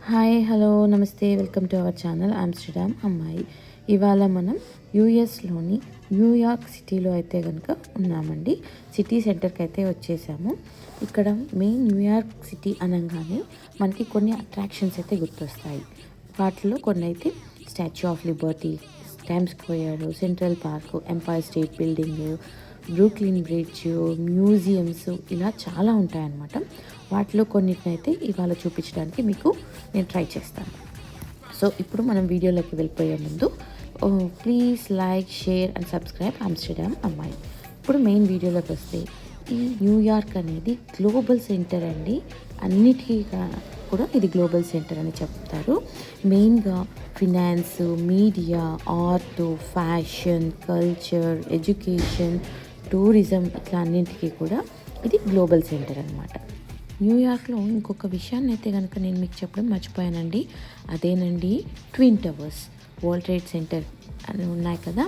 Hi hello నమస్తే welcome to our channel Amsterdam అమ్మాయి. ఇవాళ మనం యూఎస్లోని న్యూయార్క్ సిటీలో అయితే కనుక ఉన్నామండి. సిటీ సెంటర్కి అయితే వచ్చేసాము. ఇక్కడ మెయిన్ న్యూయార్క్ సిటీ అనగానే మనకి కొన్ని అట్రాక్షన్స్ అయితే గుర్తొస్తాయి. వాటిలో కొన్ని అయితే Statue of Liberty, Time Square, Central Park, Empire State Building, Brooklyn Bridge, museums, ఇలా చాలా ఉంటాయన్నమాట. వాటిలో కొన్నిటినైతే ఇవాళ చూపించడానికి మీకు నేను ట్రై చేస్తాను. సో ఇప్పుడు మనం వీడియోలోకి వెళ్ళిపోయే ముందు please like, share and subscribe Amsterdam అమ్మాయి. ఇప్పుడు మెయిన్ వీడియోలోకి వస్తే, ఈ న్యూయార్క్ అనేది గ్లోబల్ సెంటర్ అండి. అన్నిటికీ కూడా ఇది గ్లోబల్ సెంటర్ అని చెప్తారు. మెయిన్గా finance, media, art, fashion, culture, education, tourism, ఇట్లా అన్నింటికీ కూడా ఇది గ్లోబల్ సెంటర్ అనమాట. న్యూయార్క్లో ఇంకొక విషయాన్ని అయితే కనుక నేను మీకు చెప్పడం మర్చిపోయానండి. అదేనండి twin towers. World trade centre అని ఉన్నాయి కదా,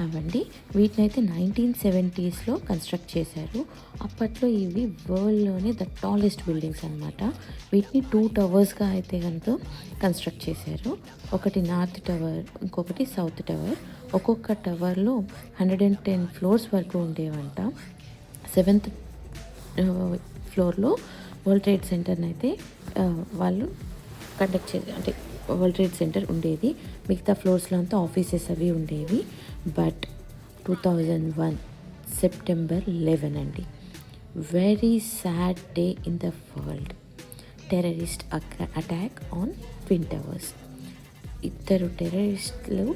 అవండి. వీటినైతే 1970s కన్స్ట్రక్ట్ చేశారు. అప్పట్లో ఇవి వరల్డ్లోనే ద టాలెస్ట్ బిల్డింగ్స్ అనమాట. వీటిని 2 టవర్స్గా అయితే కనుక కన్స్ట్రక్ట్ చేశారు. ఒకటి నార్త్ టవర్, ఇంకొకటి సౌత్ టవర్. ఒక్కొక్క టవర్లో 110 ఫ్లోర్స్ వరకు ఉండేవంట. 7th ఫ్లోర్లో వరల్డ్ ట్రేడ్ సెంటర్ని అయితే వాళ్ళు కండక్ట్ చేసి, అంటే వరల్డ్ ట్రేడ్ సెంటర్ ఉండేది. మిగతా ఫ్లోర్స్లో అంతా ఆఫీసెస్ అవి ఉండేవి. బట్ 2001 సెప్టెంబర్ 11 అండి, very sad day in the world. Terrorist attack on twin towers. 2 టెర్రరిస్టులు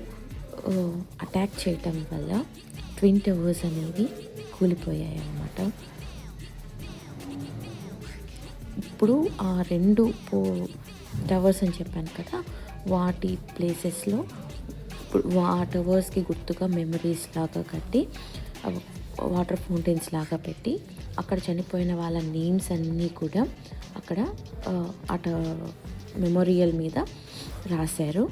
అటాక్ చేయటం వల్ల ట్విన్ టవర్స్ అనేవి కూలిపోయాయి అన్నమాట. ఇప్పుడు ఆ 2 టవర్స్ అని చెప్పాను కదా, వాటి ప్లేసెస్లో ఇప్పుడు ఆ టవర్స్కి గుర్తుగా మెమరీస్ లాగా కట్టి, వాటర్ ఫౌంటైన్స్ లాగా పెట్టి, అక్కడ చనిపోయిన వాళ్ళ నేమ్స్ అన్నీ కూడా అక్కడ మెమోరియల్ మీద రాశారు.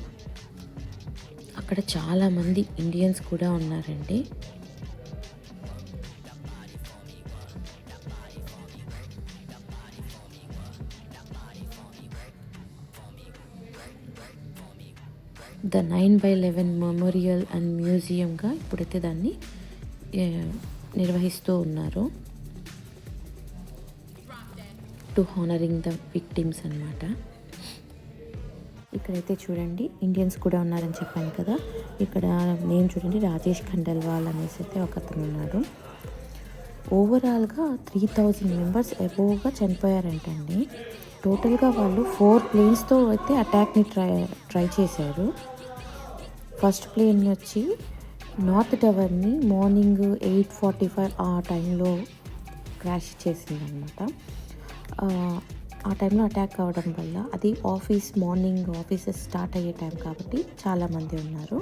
అక్కడ చాలామంది ఇండియన్స్ కూడా ఉన్నారండి. ద 9/11 మెమోరియల్ అండ్ మ్యూజియంగా ఇప్పుడైతే దాన్ని నిర్వహిస్తూ ఉన్నారు. టు హానరింగ్ ద విక్టిమ్స్ అన్నమాట. ఇక్కడైతే చూడండి ఇండియన్స్ కూడా ఉన్నారని చెప్పాను కదా. ఇక్కడ నేమ్ చూడండి, రాజేష్ ఖండల్వాల్ అనేసి అయితే ఒక అతను ఉన్నాడు. ఓవరాల్గా 3000 మెంబర్స్ అబోవ్గా చనిపోయారంటండి. టోటల్గా వాళ్ళు 4 ప్లేన్స్తో అయితే అటాక్ని ట్రై చేశారు. ఫస్ట్ ప్లేన్ వచ్చి నార్త్ టవర్ని మార్నింగ్ 8:45 ఆ టైంలో క్రాష్ చేసిందనమాట. ఆ టైంలో అటాక్ అవ్వడం వల్ల, అది మార్నింగ్ ఆఫీసెస్ స్టార్ట్ అయ్యే టైం కాబట్టి చాలామంది ఉన్నారు.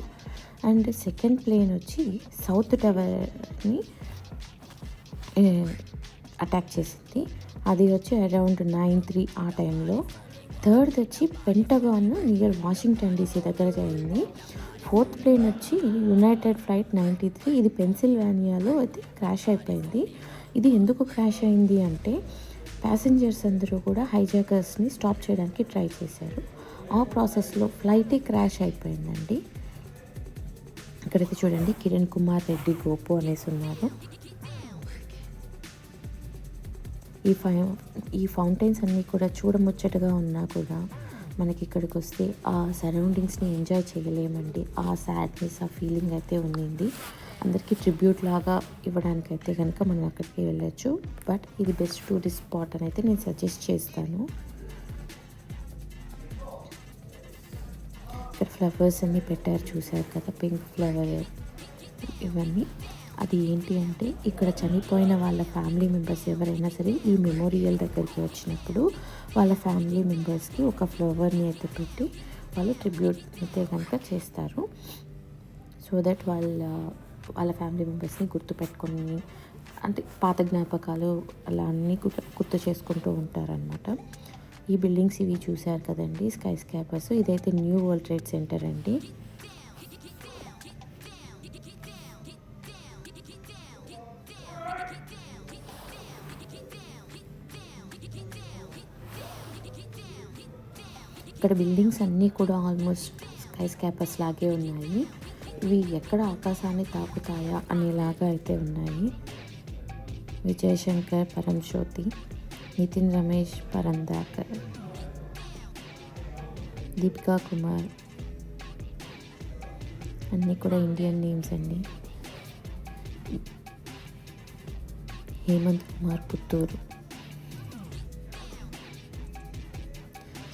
అండ్ సెకండ్ ప్లేన్ వచ్చి సౌత్ టవర్ని అటాక్ చేసింది. అది వచ్చి అరౌండ్ 9:03 ఆ టైంలో. థర్డ్ వచ్చి పెంటగాన్ నియర్ వాషింగ్టన్ DC దగ్గర జరిగింది. ఫోర్త్ ప్లేన్ వచ్చి యునైటెడ్ ఫ్లైట్ 93, ఇది పెన్సిల్వేనియాలో అయితే క్రాష్ అయిపోయింది. ఇది ఎందుకు క్రాష్ అయింది అంటే, ప్యాసింజర్స్ అందరూ కూడా హైజాకర్స్ని స్టాప్ చేయడానికి ట్రై చేశారు. ఆ ప్రాసెస్లో ఫ్లైటే క్రాష్ అయిపోయిందండి. ఇక్కడైతే చూడండి కిరణ్ కుమార్ రెడ్డి గోపు అనేసి ఉన్నారు. ఈ ఫౌంటైన్స్ అన్నీ కూడా చూడముచ్చటగా ఉన్నా కూడా మనకి ఇక్కడికి వస్తే ఆ సరౌండింగ్స్ని ఎంజాయ్ చేయలేమండి. ఆ సాడ్నెస్, ఆ ఫీలింగ్ అయితే ఉండింది. అందరికీ ట్రిబ్యూట్ లాగా ఇవ్వడానికైతే కనుక మనం అక్కడికి వెళ్ళొచ్చు. బట్ ఇది బెస్ట్ టూరిస్ట్ స్పాట్ అని అయితే నేను సజెస్ట్ చేస్తాను. ఇక్కడ ఫ్లవర్స్ అన్నీ పెట్టారు, చూసారు కదా, పింక్ ఫ్లవర్ ఇవన్నీ. అది ఏంటి అంటే, ఇక్కడ చనిపోయిన వాళ్ళ ఫ్యామిలీ మెంబర్స్ ఎవరైనా సరే ఈ మెమోరియల్ దగ్గరికి వచ్చినప్పుడు వాళ్ళ ఫ్యామిలీ మెంబర్స్కి ఒక ఫ్లవర్ని అయితే పెట్టి వాళ్ళు ట్రిబ్యూట్ అయితే కనుక చేస్తారు. సో దట్ వాళ్ళ ఫ్యామిలీ మెంబర్స్ని గుర్తుపెట్టుకొని, అంటే పాత జ్ఞాపకాలు అలా అన్నీ గుర్తు చేసుకుంటూ ఉంటారనమాట. ఈ బిల్డింగ్స్ ఇవి చూశారు కదండి, స్కై స్కాపర్స్. ఇదైతే న్యూ వరల్డ్ ట్రేడ్ సెంటర్ అండి. ఇక్కడ బిల్డింగ్స్ అన్నీ కూడా ఆల్మోస్ట్ స్కై స్కాపర్స్ లాగే ఉన్నాయి. ఇవి ఎక్కడ ఆకాశాన్ని తాకుతాయా అనేలాగా అయితే ఉన్నాయి. విజయ్ శంకర్, పరంజ్యోతి, నితిన్ రమేష్, పరందాకర్, దీపికా కుమార్, అన్నీ కూడా ఇండియన్ నేమ్స్ అండి. హేమంత్ కుమార్ పుత్తూరు,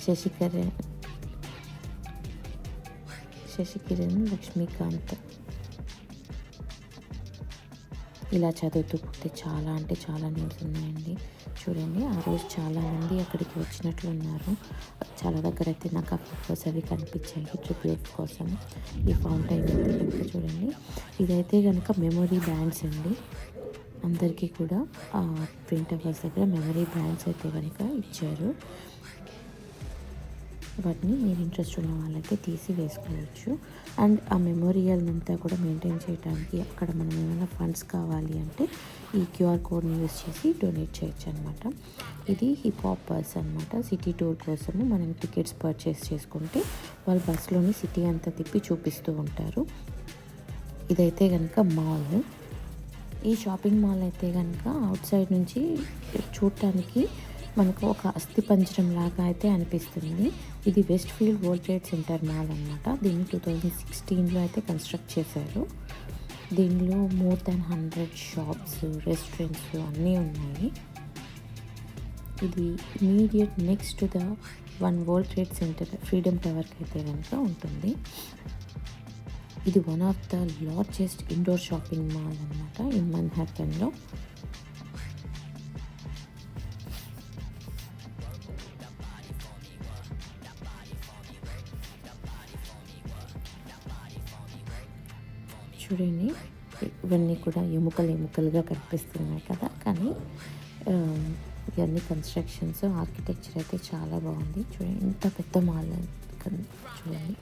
శశికిరణ్, లక్ష్మీకాంత్. ఇలా చదువుతూ పోతే చాలా అంటే చాలా నేమ్స్ ఉన్నాయండి. చూడండి, ఆ రోజు చాలామంది అక్కడికి వచ్చినట్లు ఉన్నారు. చాలా దగ్గర అయితే నాకు ఆ ఫోటోస్ అవి కనిపించాయి ట్రిబ్యూట్ కోసం. ఈ ఫౌంటైన్ అయితే కనుక చూడండి, ఇదైతే కనుక మెమొరీ బ్యాండ్స్ అండి. అందరికీ కూడా ట్విన్ టవర్స్ దగ్గర మెమరీ బ్యాండ్స్ అయితే కనుక ఇచ్చారు. వాటిని మీరు ఇంట్రెస్ట్ ఉన్న వాళ్ళైతే తీసి వేసుకోవచ్చు. అండ్ ఆ మెమోరియల్ అంతా కూడా మెయింటైన్ చేయడానికి అక్కడ మనం ఏమైనా ఫండ్స్ కావాలి అంటే ఈ క్యూఆర్ కోడ్ని యూస్ చేసి డొనేట్ చేయొచ్చు అనమాట. ఇది హిప్ హాప్ బస్ అనమాట. సిటీ టూర్ కోసము మనం టికెట్స్ పర్చేస్ చేసుకుంటే వాళ్ళు బస్సులోని సిటీ అంతా తిప్పి చూపిస్తూ ఉంటారు. ఇదైతే కనుక మాల్. ఈ షాపింగ్ మాల్ అయితే కనుక అవుట్ సైడ్ నుంచి చూడటానికి మనకు ఒక అస్థిపంజరం లాగా అయితే అనిపిస్తుంది. ఇది west field world trade centre mall అనమాట. దీన్ని 2016లో అయితే కన్స్ట్రక్ట్ చేశారు. దీనిలో మోర్ దాన్ 100 షాప్స్, రెస్టారెంట్స్ అన్నీ ఉన్నాయి. ఇది immediate next to the one world trade center freedom టవర్కి అయితే కనుక ఉంటుంది. ఇది one of the largest indoor shopping mall అనమాట ఇన్ మన్హాటన్లో. చూడండి, ఇవన్నీ కూడా ఎముకలుగా కనిపిస్తున్నాయి కదా, కానీ ఇవన్నీ కన్స్ట్రక్షన్స్, ఆర్కిటెక్చర్ అయితే చాలా బాగుంది. చూడండి, ఇంత పెద్ద మాల్ చూడండి.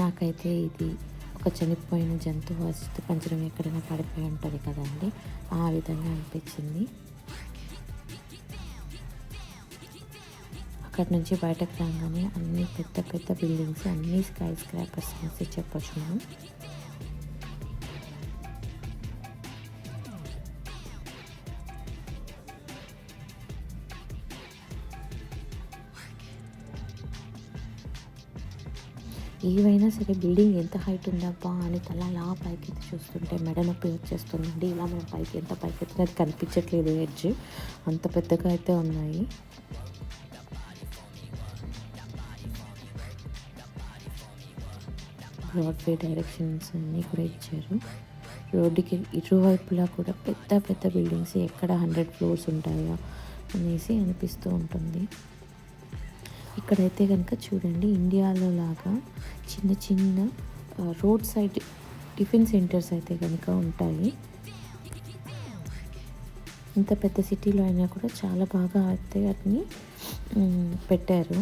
నాకైతే ఇది ఒక చనిపోయిన జంతువు అస్థిపంజరం ఎక్కడైనా పడిపోయి ఉంటుంది కదండి, ఆ విధంగా అనిపించింది. అక్కడి నుంచి బయటకు రాగానే అన్ని పెద్ద పెద్ద బిల్డింగ్స్, అన్ని స్కై స్క్రాపర్స్ అనేసి చెప్పొచ్చు మనం. ఏవైనా సరే బిల్డింగ్ ఎంత హైట్ ఉందబ్బా అని తల పైకి చూస్తుంటే మెడ నొప్పి వచ్చేస్తుందండి. ఇలా మనం పైకి ఎంత పైకి ఎత్తినది కనిపించట్లేదు, ఎడ్జ్ అంత పెద్దగా అయితే ఉన్నాయి. బ్రాడ్వే డైరెక్షన్స్ అన్నీ కూడా ఇచ్చారు. రోడ్డుకి ఇరువైపులా కూడా పెద్ద పెద్ద బిల్డింగ్స్, ఎక్కడ 100 ఫ్లోర్స్ ఉంటాయా అనేసి అనిపిస్తూ ఉంటుంది. ఇక్కడైతే కనుక చూడండి, ఇండియాలో లాగా చిన్న చిన్న రోడ్ సైడ్ టిఫిన్ సెంటర్స్ అయితే కనుక ఉంటాయి. ఇంత పెద్ద సిటీలో అయినా కూడా చాలా బాగా అయితే వాటిని పెట్టారు.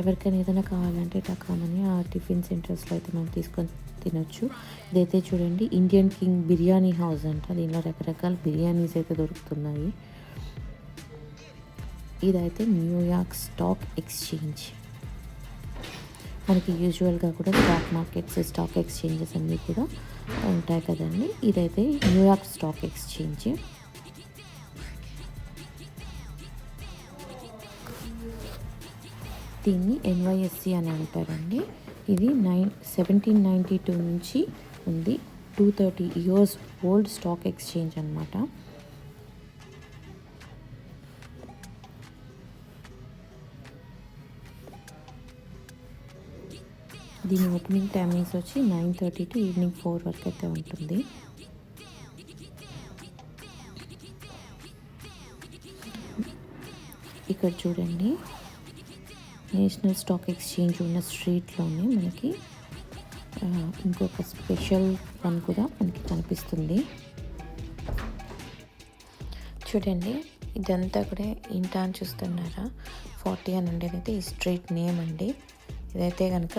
ఎవరికైనా ఏదైనా కావాలంటే టకామని ఆ టిఫిన్ సెంటర్స్లో అయితే మనం తీసుకొని తినొచ్చు. ఇదైతే చూడండి, ఇండియన్ కింగ్ బిర్యానీ హౌస్ అంట. దీనిలో రకరకాల బిర్యానీస్ అయితే దొరుకుతున్నాయి. ఇదైతే న్యూయార్క్ స్టాక్ ఎక్స్చేంజ్. మనకి యూజువల్గా కూడా స్టాక్ మార్కెట్స్, స్టాక్ ఎక్స్చేంజెస్ అన్నీ కూడా ఉంటాయి కదండి. ఇదైతే న్యూయార్క్ స్టాక్ ఎక్స్చేంజ్. దీన్ని NYSE అని అంటారండి. ఇది 1792 నుంచి ఉంది. 230 years ఓల్డ్ స్టాక్ ఎక్స్చేంజ్ అనమాట. దీని ఓపెనింగ్ టైమింగ్స్ వచ్చి 9:30 to ఈవినింగ్ 4 వరకు అయితే ఉంటుంది. ఇక్కడ చూడండి, నేషనల్ స్టాక్ ఎక్స్చేంజ్ ఉన్న స్ట్రీట్లోనే మనకి ఇంకొక స్పెషల్ వన్ కూడా మనకి కనిపిస్తుంది. చూడండి, ఇదంతా కూడా ఇంటా అని చూస్తున్నారా, 40 అని ఉండేది అయితే ఈ స్ట్రీట్ నేమ్ అండి. ఇదైతే కనుక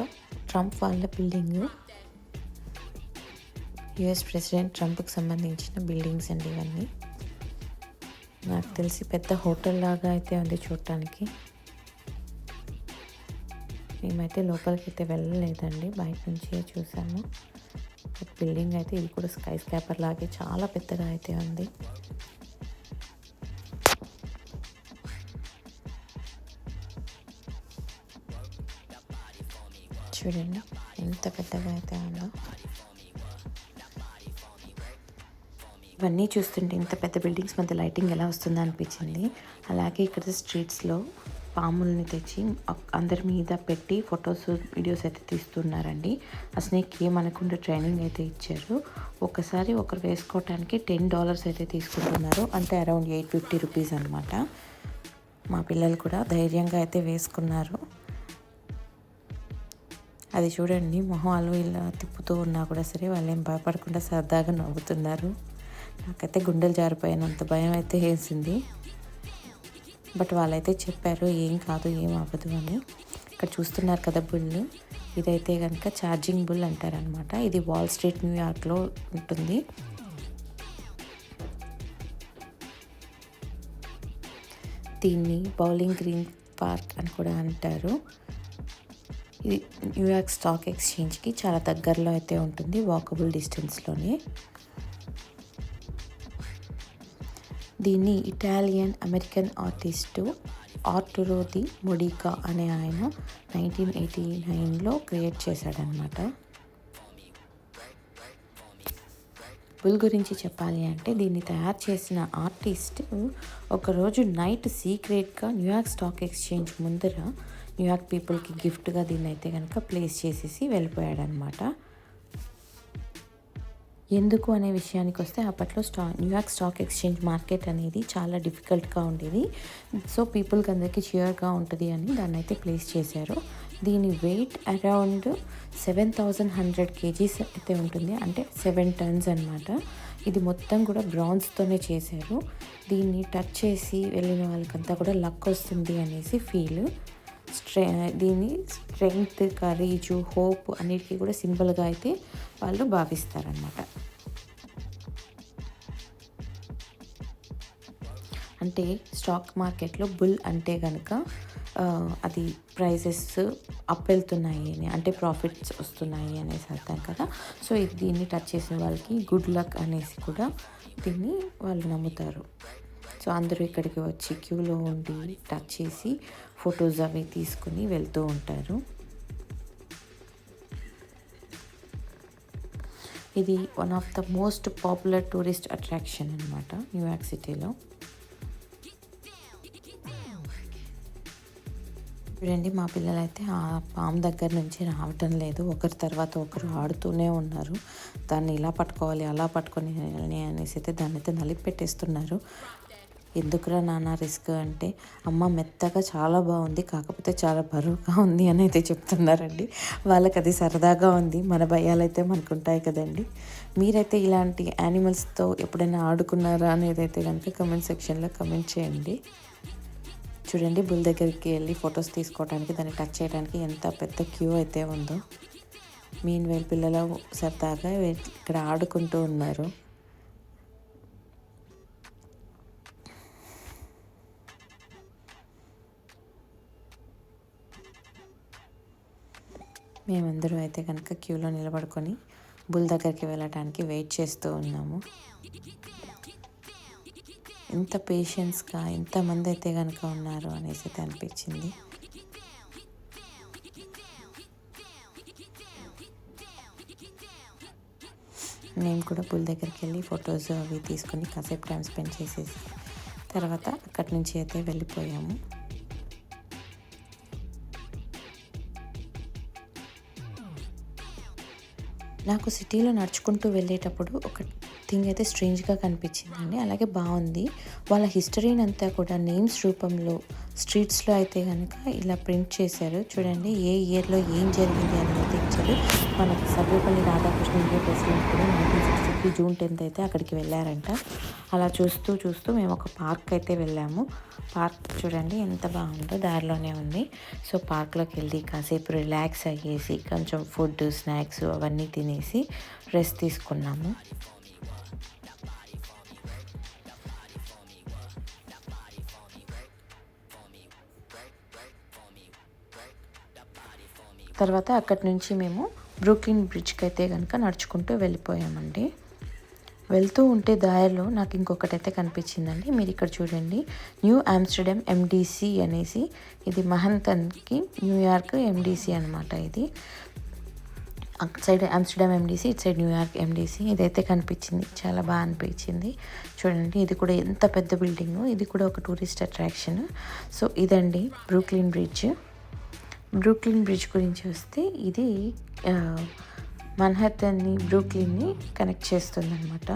ట్రంప్ వాళ్ళ బిల్డింగ్, US ప్రెసిడెంట్ ట్రంప్కి సంబంధించిన బిల్డింగ్స్ అండి ఇవన్నీ. నాకు తెలిసి పెద్ద హోటల్ లాగా అయితే ఉంది చూడటానికి. మేమైతే లోపలికి అయితే వెళ్ళలేదండి, బయట నుంచే చూసాము. బిల్డింగ్ అయితే ఇది కూడా స్కై స్కాపర్ లాగే చాలా పెద్దగా అయితే ఉంది. చూడండి ఎంత పెద్దగా అయితే ఉందో. ఇవన్నీ చూస్తుంటే ఇంత పెద్ద బిల్డింగ్స్ మధ్య లైటింగ్ ఎలా వస్తుందో అనిపించింది. అలాగే ఇక్కడ స్ట్రీట్స్లో పాముల్ని తెచ్చి అందరి మీద పెట్టి ఫొటోస్ వీడియోస్ అయితే తీస్తున్నారండి. ఆ స్నేక్ ఏమనకుండా ట్రైనింగ్ అయితే ఇచ్చారు. ఒకసారి ఒకరు వేసుకోవటానికి $10 అయితే తీసుకుంటున్నారు, అంటే అరౌండ్ 850 రూపీస్ అనమాట. మా పిల్లలు కూడా ధైర్యంగా అయితే వేసుకున్నారు. అది చూడండి, మొహాలు ఇలా తిప్పుతూ ఉన్నా కూడా సరే వాళ్ళు ఏం భయపడకుండా సరదాగా నవ్వుతున్నారు. నాకైతే గుండెలు జారిపోయినంత భయం అయితే వేసింది. బట్ వాళ్ళైతే చెప్పారు ఏం కాదు, ఏం అవ్వదు అని. ఇక్కడ చూస్తున్నారు కదా బుల్, ఇదైతే కనుక ఛార్జింగ్ బుల్ అంటారనమాట. ఇది వాల్ స్ట్రీట్ న్యూయార్క్లో ఉంటుంది. దీన్ని బౌలింగ్ గ్రీన్ పార్క్ అని కూడా అంటారు. ఇది న్యూయార్క్ స్టాక్ ఎక్స్చేంజ్కి చాలా దగ్గరలో అయితే ఉంటుంది, వాకబుల్ డిస్టెన్స్లోనే. దీన్ని Italian American artist Arturo Di Modica అనే ఆయన 1989లో క్రియేట్ చేశాడనమాట. బుల్ గురించి చెప్పాలి అంటే దీన్ని తయారు చేసిన ఆర్టిస్ట్ ఒకరోజు నైట్ సీక్రెట్గా న్యూయార్క్ స్టాక్ ఎక్స్చేంజ్ ముందర న్యూయార్క్ పీపుల్కి గిఫ్ట్గా దీన్ని అయితే కనుక ప్లేస్ చేసేసి వెళ్ళిపోయాడనమాట. ఎందుకు అనే విషయానికి వస్తే అప్పట్లో న్యూయార్క్ స్టాక్ ఎక్స్చేంజ్ మార్కెట్ అనేది చాలా డిఫికల్ట్గా ఉండేది. సో పీపుల్కి అందరికీ చియర్గా ఉంటుంది అని దాన్ని అయితే ప్లేస్ చేశారు. దీని వెయిట్ అరౌండ్ 7,100 kgs అయితే ఉంటుంది, అంటే 7 tons అనమాట. ఇది మొత్తం కూడా బ్రాంజ్తోనే చేశారు. దీన్ని టచ్ చేసి వెళ్ళిన వాళ్ళకంతా కూడా లక్ వస్తుంది అనేసి ఫీల్. దీన్ని స్ట్రెంగ్త్, కరేజ్, హోప్ అన్నిటికీ కూడా సింబల్గా అయితే వాళ్ళు భావిస్తారనమాట. అంటే స్టాక్ మార్కెట్లో బుల్ అంటే కనుక అది ప్రైజెస్ అప్ వెళ్తున్నాయి అని, అంటే ప్రాఫిట్స్ వస్తున్నాయి అనేసి అర్థం కదా. సో దీన్ని టచ్ చేసిన వాళ్ళకి గుడ్ లక్ అనేసి కూడా దీన్ని వాళ్ళు నమ్ముతారు. సో అందరూ ఇక్కడికి వచ్చి క్యూలో ఉండి టచ్ చేసి ఫొటోస్ అవి తీసుకుని వెళ్తూ ఉంటారు. ఇది one of the most popular tourist attraction అనమాట న్యూయార్క్ సిటీలో. చూడండి, మా పిల్లలైతే ఆ పాము దగ్గర నుంచి రావటం లేదు, ఒకరి తర్వాత ఒకరు ఆడుతూనే ఉన్నారు. దాన్ని ఇలా పట్టుకోవాలి, అలా పట్టుకొని అనేసి అయితే దాన్ని అయితే నలిపి పెట్టేస్తున్నారు. ఎందుకురా నాన్న రిస్క్ అంటే, అమ్మ మెత్తగా చాలా బాగుంది, కాకపోతే చాలా బరువుగా ఉంది అని అయితే చెప్తున్నారండి. వాళ్ళకి అది సరదాగా ఉంది, మన భయాలైతే మనకు ఉంటాయి కదండి. మీరైతే ఇలాంటి యానిమల్స్తో ఎప్పుడైనా ఆడుకున్నారా అనేది అయితే కనుక కమెంట్ సెక్షన్లో కమెంట్ చేయండి. చూడండి, బుల్ దగ్గరికి వెళ్ళి ఫొటోస్ తీసుకోవడానికి, దాన్ని టచ్ చేయడానికి ఎంత పెద్ద క్యూ అయితే ఉందో. మీన్ వైల్ పిల్లలు సరదాగా ఇక్కడ ఆడుకుంటూ ఉన్నారు. మేమందరూ అయితే కనుక క్యూలో నిలబడుకొని బుల్ దగ్గరికి వెళ్ళడానికి వెయిట్ చేస్తూ ఉన్నాము. ఎంత పేషెన్స్గా ఎంతమంది అయితే కనుక ఉన్నారు అనేసి అయితే అనిపించింది. మేము కూడా బుల్ దగ్గరికి వెళ్ళి ఫొటోస్ అవి తీసుకొని కాసేపు టైం స్పెండ్ చేసేసి తర్వాత అక్కడి నుంచి అయితే వెళ్ళిపోయాము. నాకు సిటీలో నడుచుకుంటూ వెళ్ళేటప్పుడు ఒక థింగ్ అయితే స్ట్రేంజ్గా కనిపించిందండి. అలాగే బాగుంది. వాళ్ళ హిస్టరీని అంతా కూడా నేమ్స్ రూపంలో స్ట్రీట్స్లో అయితే కనుక ఇలా ప్రింట్ చేశారు. చూడండి, ఏ ఇయర్లో ఏం జరిగింది అని అయితే ఇచ్చారు. మనకి సర్వేపల్లి రాధాకృష్ణన్ ప్రెసిడెంట్ కూడా 1963 జూన్ 10 అయితే అక్కడికి వెళ్ళారంట. అలా చూస్తూ చూస్తూ మేము ఒక పార్క్ అయితే వెళ్ళాము. పార్క్ చూడండి ఎంత బాగుందో, దారిలోనే ఉంది. సో పార్క్లోకి వెళ్ళి కాసేపు రిలాక్స్ అయ్యేసి కొంచెం ఫుడ్, స్నాక్స్ అవన్నీ తినేసి రెస్ట్ తీసుకున్నాము. తర్వాత అక్కడి నుంచి మేము బ్రూక్లిన్ బ్రిడ్జ్కి అయితే కనుక నడుచుకుంటూ వెళ్ళిపోయామండి. వెళ్తూ ఉంటే దారిలో నాకు ఇంకొకటి అయితే కనిపించిందండి. మీరు ఇక్కడ చూడండి, న్యూ ఆమ్స్టర్డామ్ ఎండిసి అనేసి, ఇది మహంతన్కి న్యూయార్క్ ఎండిసి అనమాట. ఇది అటు సైడ్ ఆమ్స్టర్డామ్ ఎండిసి, ఇటు సైడ్ న్యూయార్క్ ఎండిసి. ఇదైతే కనిపించింది, చాలా బాగా అనిపించింది. చూడండి, ఇది కూడా ఎంత పెద్ద బిల్డింగ్, ఇది కూడా ఒక టూరిస్ట్ అట్రాక్షన్. సో ఇదండి బ్రూక్లిన్ బ్రిడ్జ్. బ్రూక్లిన్ బ్రిడ్జ్ గురించి వస్తే, ఇది మన్హాటన్ని బ్రూక్లిన్ని కనెక్ట్ చేస్తుంది అనమాట.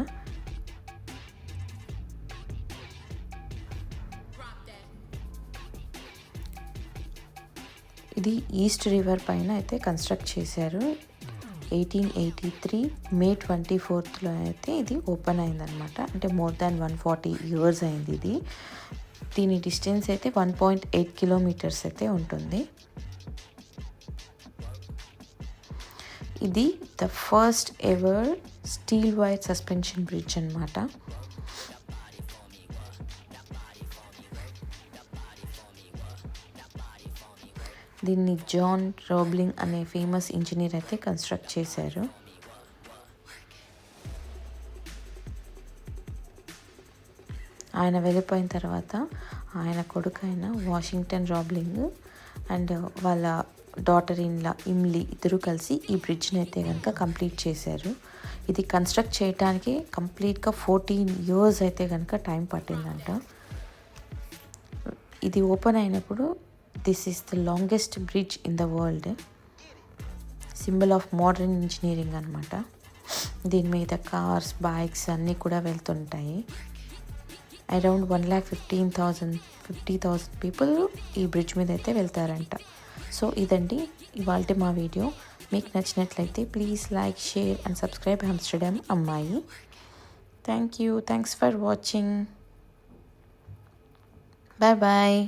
ఇది ఈస్ట్ రివర్ పైన అయితే కన్స్ట్రక్ట్ చేశారు. 1883 మే 24 అయితే ఇది ఓపెన్ అయిందనమాట. అంటే మోర్ దాన్ 140 years అయింది ఇది. దీని డిస్టెన్స్ అయితే 1.8 kilometers అయితే ఉంటుంది. ఇది the first ever steel wire suspension bridge అనమాట. దీన్ని జాన్ రోబ్లింగ్ అనే ఫేమస్ ఇంజనీర్ అయితే కన్స్ట్రక్ట్ చేశారు. ఆయన వెళ్ళిపోయిన తర్వాత ఆయన కొడుకు అయిన వాషింగ్టన్ రాబ్లింగ్ అండ్ వాళ్ళ డాటర్ ఇన్లా ఇమ్లీ ఇద్దరు కలిసి ఈ బ్రిడ్జ్ని అయితే కనుక కంప్లీట్ చేశారు. ఇది కన్స్ట్రక్ట్ చేయడానికి కంప్లీట్గా 14 years అయితే కనుక టైం పట్టిందంట. ఇది ఓపెన్ అయినప్పుడు this is the longest bridge in the world, symbol of modern engineering అనమాట. దీని మీద కార్స్, బైక్స్ అన్నీ కూడా వెళ్తుంటాయి. అరౌండ్ 1,50,000 పీపుల్ ఈ బ్రిడ్జ్ మీద అయితే వెళ్తారంట. సో ఇదండి ఇవాల్టి మా వీడియో. మీకు నచ్చినట్లయితే please like, share and subscribe Amsterdam అమ్మాయి. Thanks for watching. Bye bye.